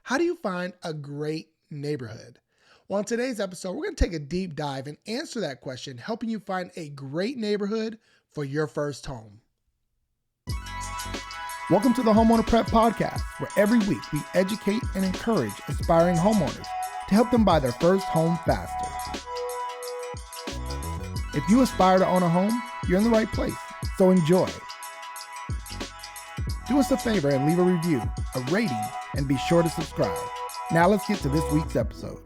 How do you find a great neighborhood? Well, in today's episode, we're going to take a deep dive and answer that question, helping you find a great neighborhood for your first home. Welcome to the Homeowner Prep podcast, where every week we educate and encourage aspiring homeowners to help them buy their first home faster. If you aspire to own a home, you're in the right place, so enjoy. Do us a favor and leave a review, a rating, and be sure to subscribe. Now let's get to this week's episode.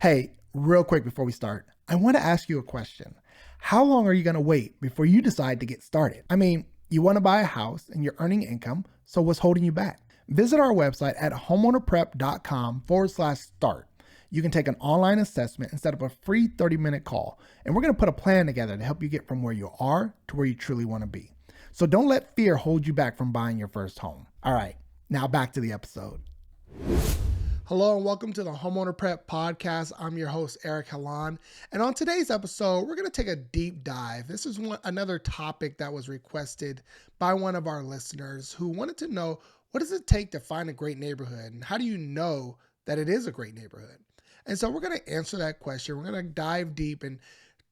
Hey, real quick before we start, I want to ask you a question. How long are you going to wait before you decide to get started? I mean, you want to buy a house and you're earning income, so what's holding you back? Visit our website at homeownerprep.com/start. You can take an online assessment and set up a free 30-minute call, and we're going to put a plan together to help you get from where you are to where you truly want to be. So don't let fear hold you back from buying your first home. All right, now back to the episode. Hello and welcome to the Homeowner Prep podcast. I'm your host, Eric Halan. And on today's episode, we're going to take a deep dive. This is another topic that was requested by one of our listeners who wanted to know, what does it take to find a great neighborhood? And how do you know that it is a great neighborhood? And so we're going to answer that question. We're going to dive deep and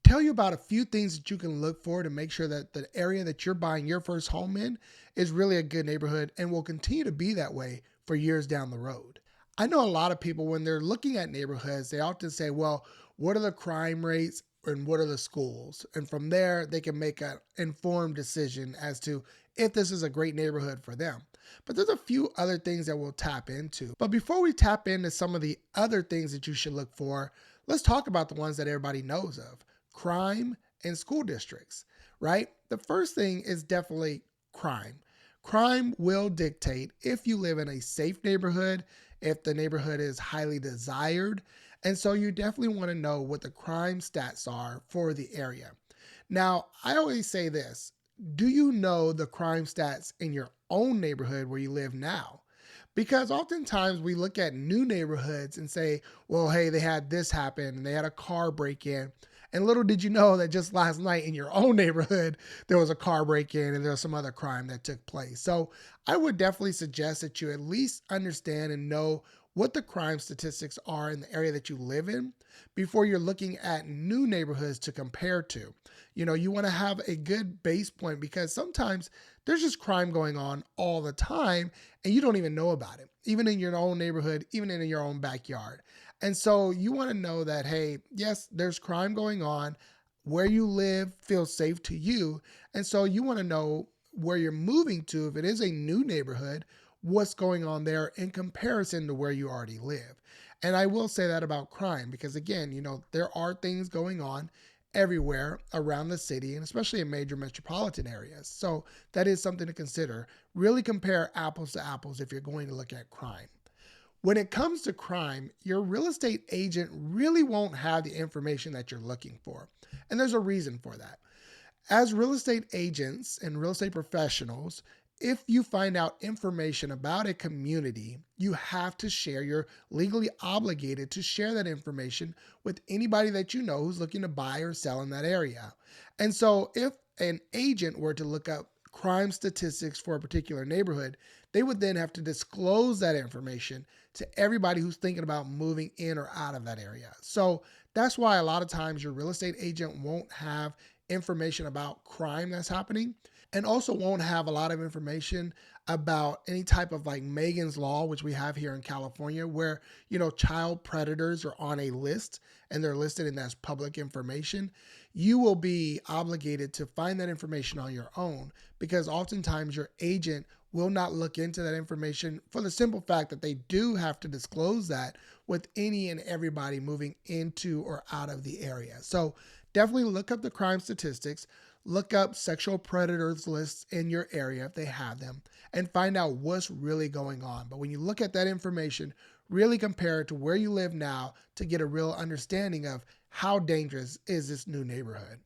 tell you about a few things that you can look for to make sure that the area that you're buying your first home in is really a good neighborhood and will continue to be that way for years down the road. I know a lot of people, when they're looking at neighborhoods, they often say, well, what are the crime rates and what are the schools? And from there, they can make an informed decision as to if this is a great neighborhood for them. But there's a few other things that we'll tap into. But before we tap into some of the other things that you should look for, let's talk about the ones that everybody knows of: crime and school districts, right? The first thing is definitely crime. Crime will dictate if you live in a safe neighborhood, if the neighborhood is highly desired. And so you definitely want to know what the crime stats are for the area. Now, I always say this: do you know the crime stats in your own neighborhood where you live now? Because oftentimes we look at new neighborhoods and say, well, hey, they had this happen and they had a car break-in. And little did you know that just last night in your own neighborhood, there was a car break-in and there was some other crime that took place. So I would definitely suggest that you at least understand and know what the crime statistics are in the area that you live in before you're looking at new neighborhoods to compare to. You know, you want to have a good base point, because sometimes there's just crime going on all the time and you don't even know about it, even in your own neighborhood, even in your own backyard. And so you want to know that, hey, yes, there's crime going on. Where you live feels safe to you. And so you want to know where you're moving to, if it is a new neighborhood, what's going on there in comparison to where you already live. And I will say that about crime, because again, you know, there are things going on everywhere around the city, and especially in major metropolitan areas. So that is something to consider. Really compare apples to apples if you're going to look at crime. When it comes to crime, your real estate agent really won't have the information that you're looking for. And there's a reason for that. As real estate agents and real estate professionals, if you find out information about a community, you have to share. You're legally obligated to share that information with anybody that you know who's looking to buy or sell in that area. And so if an agent were to look up crime statistics for a particular neighborhood, they would then have to disclose that information to everybody who's thinking about moving in or out of that area. So that's why a lot of times your real estate agent won't have information about crime that's happening, and also won't have a lot of information about any type of like Megan's Law, which we have here in California, where, you know, child predators are on a list and they're listed and that's public information. You will be obligated to find that information on your own, because oftentimes your agent will not look into that information for the simple fact that they do have to disclose that with any and everybody moving into or out of the area. So definitely look up the crime statistics, look up sexual predators lists in your area if they have them, and find out what's really going on. But when you look at that information, really compare it to where you live now to get a real understanding of how dangerous is this new neighborhood.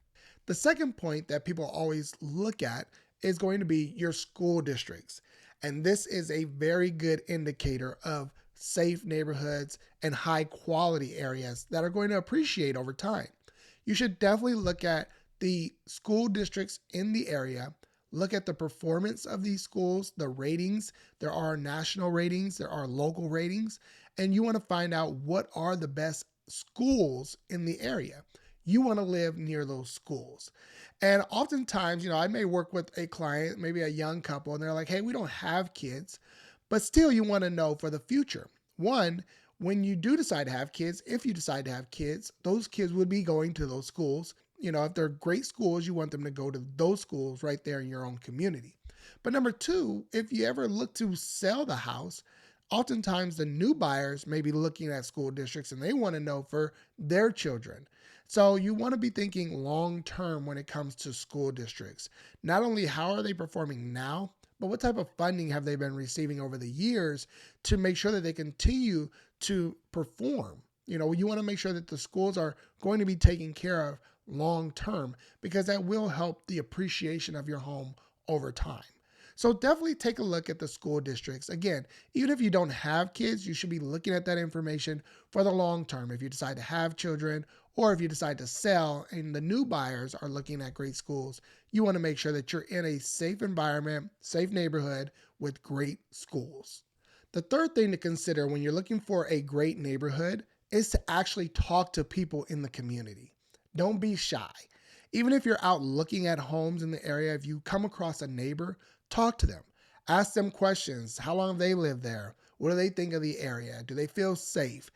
The second point that people always look at is going to be your school districts. And this is a very good indicator of safe neighborhoods and high quality areas that are going to appreciate over time. You should definitely look at the school districts in the area, look at the performance of these schools, the ratings. There are national ratings, there are local ratings, and you want to find out what are the best schools in the area. You want to live near those schools. And oftentimes, I may work with a client, maybe a young couple, and they're like, hey, we don't have kids, but still you want to know for the future. One, when you do decide to have kids, if you decide to have kids, those kids would be going to those schools. If they're great schools, you want them to go to those schools right there in your own community. But number two, if you ever look to sell the house, oftentimes the new buyers may be looking at school districts and they want to know for their children. So you want to be thinking long term when it comes to school districts. Not only how are they performing now, but what type of funding have they been receiving over the years to make sure that they continue to perform? You want to make sure that the schools are going to be taken care of long term, because that will help the appreciation of your home over time. So definitely take a look at the school districts. Again, even if you don't have kids, you should be looking at that information for the long term. If you decide to have children, or if you decide to sell and the new buyers are looking at great schools, you want to make sure that you're in a safe environment, safe neighborhood with great schools. The third thing to consider when you're looking for a great neighborhood is to actually talk to people in the community. Don't be shy. Even if you're out looking at homes in the area, if you come across a neighbor, talk to them. Ask them questions. How long have they lived there? What do they think of the area? Do they feel safe?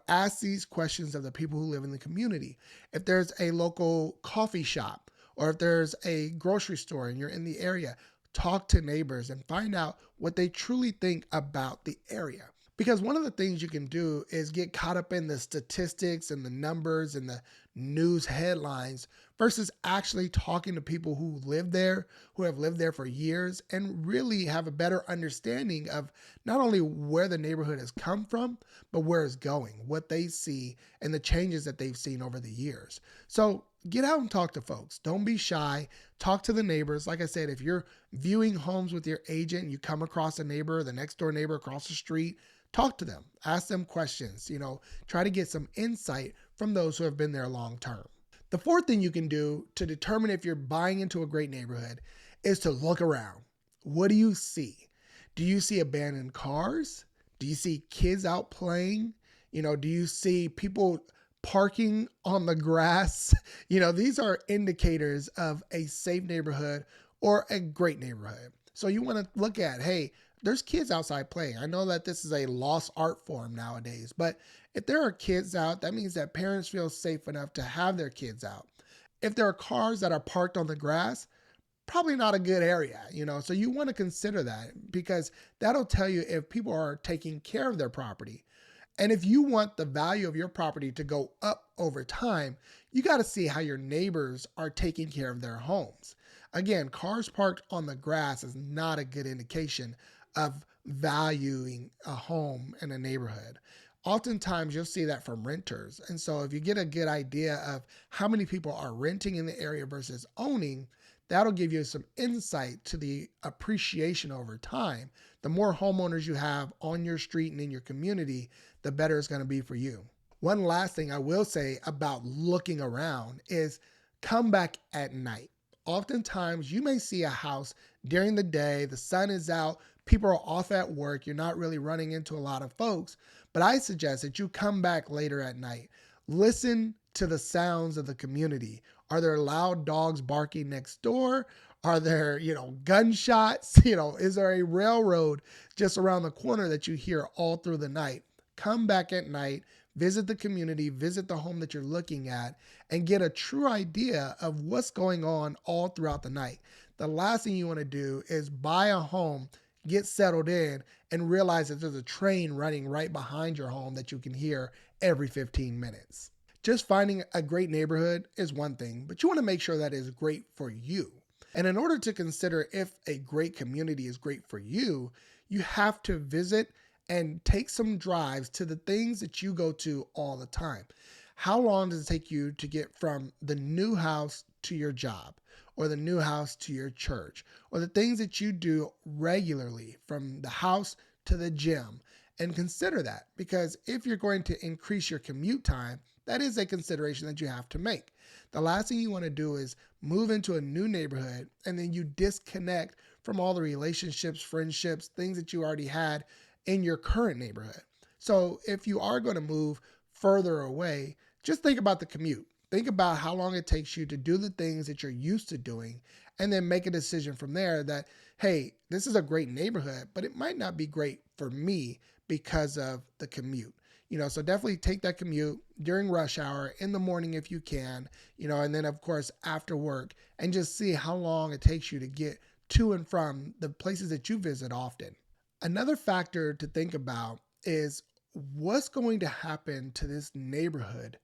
Ask these questions of the people who live in the community. If there's a local coffee shop or if there's a grocery store and you're in the area, talk to neighbors and find out what they truly think about the area. Because one of the things you can do is get caught up in the statistics and the numbers and the news headlines versus actually talking to people who live there, who have lived there for years, and really have a better understanding of not only where the neighborhood has come from, but where it's going, what they see, and the changes that they've seen over the years. So get out and talk to folks. Don't be shy. Talk to the neighbors. Like I said, if you're viewing homes with your agent and you come across a neighbor, the next door neighbor across the street, talk to them, ask them questions, try to get some insight from those who have been there long term. The fourth thing you can do to determine if you're buying into a great neighborhood is to look around. What do you see? Do you see abandoned cars? Do you see kids out playing? Do you see people parking on the grass? These are indicators of a safe neighborhood or a great neighborhood. So you want to look at, hey, there's kids outside playing. I know that this is a lost art form nowadays, but if there are kids out, that means that parents feel safe enough to have their kids out. If there are cars that are parked on the grass, probably not a good area, so you want to consider that, because that'll tell you if people are taking care of their property. And if you want the value of your property to go up over time, you got to see how your neighbors are taking care of their homes. Again, cars parked on the grass is not a good indication of valuing a home in a neighborhood. Oftentimes you'll see that from renters. And so if you get a good idea of how many people are renting in the area versus owning, that'll give you some insight to the appreciation over time. The more homeowners you have on your street and in your community, the better it's going to be for you. One last thing I will say about looking around is come back at night. Oftentimes you may see a house during the day, the sun is out, people are off at work, you're not really running into a lot of folks, but I suggest that you come back later at night. Listen to the sounds of the community. Are there loud dogs barking next door? Are there, gunshots? Is there a railroad just around the corner that you hear all through the night? Come back at night, visit the community, visit the home that you're looking at, and get a true idea of what's going on all throughout the night. The last thing you want to do is buy a home, get settled in, and realize that there's a train running right behind your home that you can hear every 15 minutes. Just finding a great neighborhood is one thing, but you want to make sure that it's great for you. And in order to consider if a great community is great for you, you have to visit and take some drives to the things that you go to all the time. How long does it take you to get from the new house to your job, or the new house to your church, or the things that you do regularly from the house to the gym? And consider that, because if you're going to increase your commute time, that is a consideration that you have to make. The last thing you want to do is move into a new neighborhood and then you disconnect from all the relationships, friendships, things that you already had in your current neighborhood. So if you are going to move further away, just think about the commute. Think about how long it takes you to do the things that you're used to doing, and then make a decision from there that, hey, this is a great neighborhood, but it might not be great for me because of the commute. So definitely take that commute during rush hour, in the morning if you can, and then of course after work, and just see how long it takes you to get to and from the places that you visit often. Another factor to think about is what's going to happen to this neighborhood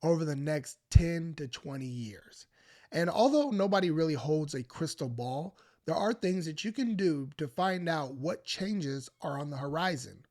over the next 10 to 20 years. And although nobody really holds a crystal ball, there are things that you can do to find out what changes are on the horizon.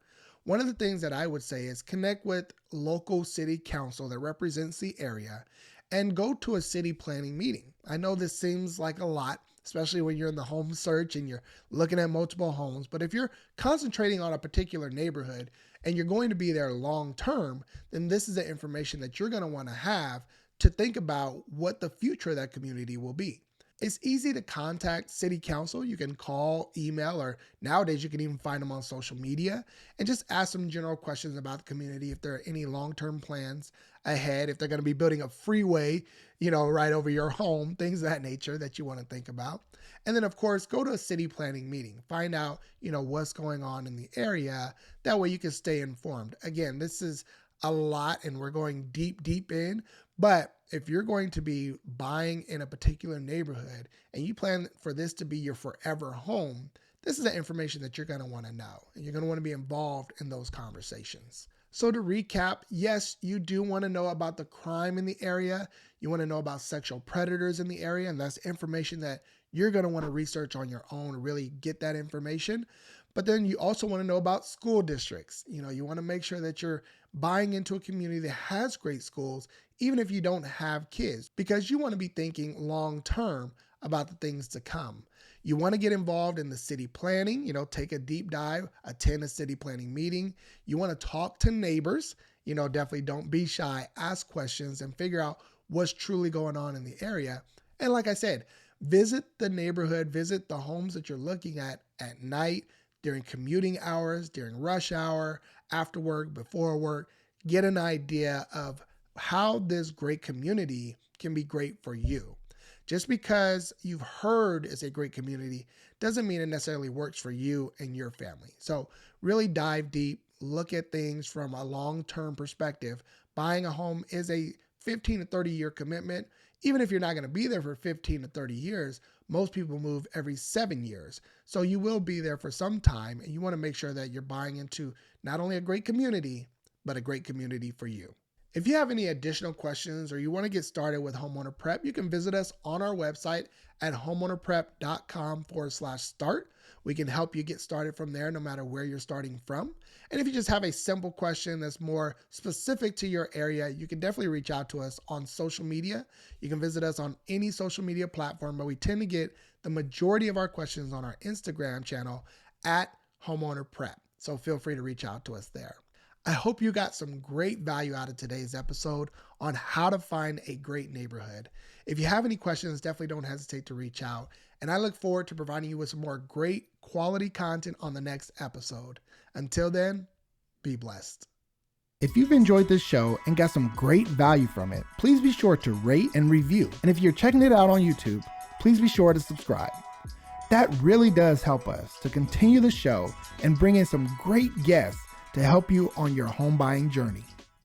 One of the things that I would say is connect with local city council that represents the area and go to a city planning meeting. I know this seems like a lot, especially when you're in the home search and you're looking at multiple homes. But if you're concentrating on a particular neighborhood and you're going to be there long term, then this is the information that you're going to want to have to think about what the future of that community will be. It's easy to contact city council. You can call, email, or nowadays you can even find them on social media and just ask them general questions about the community. If there are any long-term plans ahead, if they're going to be building a freeway, right over your home, things of that nature that you want to think about. And then of course, go to a city planning meeting, find out, what's going on in the area. That way you can stay informed. Again, this is a lot and we're going deep in, but if you're going to be buying in a particular neighborhood and you plan for this to be your forever home, this is the information that you're going to want to know, and you're going to want to be involved in those conversations. So to recap, yes, you do want to know about the crime in the area. You want to know about sexual predators in the area, and that's information that you're going to want to research on your own to really get that information. But then you also want to know about school districts. You want to make sure that you're buying into a community that has great schools, even if you don't have kids, because you want to be thinking long term about the things to come. You want to get involved in the city planning, take a deep dive, attend a city planning meeting. You want to talk to neighbors, definitely don't be shy, ask questions and figure out what's truly going on in the area. And like I said, visit the neighborhood, visit the homes that you're looking at night, during commuting hours, during rush hour, after work, before work. Get an idea of how this great community can be great for you. Just because you've heard it's a great community doesn't mean it necessarily works for you and your family. So really dive deep, look at things from a long-term perspective. Buying a home is a 15 to 30 year commitment. Even if you're not going to be there for 15 to 30 years, most people move every 7 years. So you will be there for some time, and you want to make sure that you're buying into not only a great community, but a great community for you. If you have any additional questions or you want to get started with Homeowner Prep, you can visit us on our website at homeownerprep.com/start. We can help you get started from there no matter where you're starting from. And if you just have a simple question that's more specific to your area, you can definitely reach out to us on social media. You can visit us on any social media platform, but we tend to get the majority of our questions on our Instagram channel at Homeowner Prep. So feel free to reach out to us there. I hope you got some great value out of today's episode on how to find a great neighborhood. If you have any questions, definitely don't hesitate to reach out. And I look forward to providing you with some more great quality content on the next episode. Until then, be blessed. If you've enjoyed this show and got some great value from it, please be sure to rate and review. And if you're checking it out on YouTube, please be sure to subscribe. That really does help us to continue the show and bring in some great guests to help you on your home buying journey.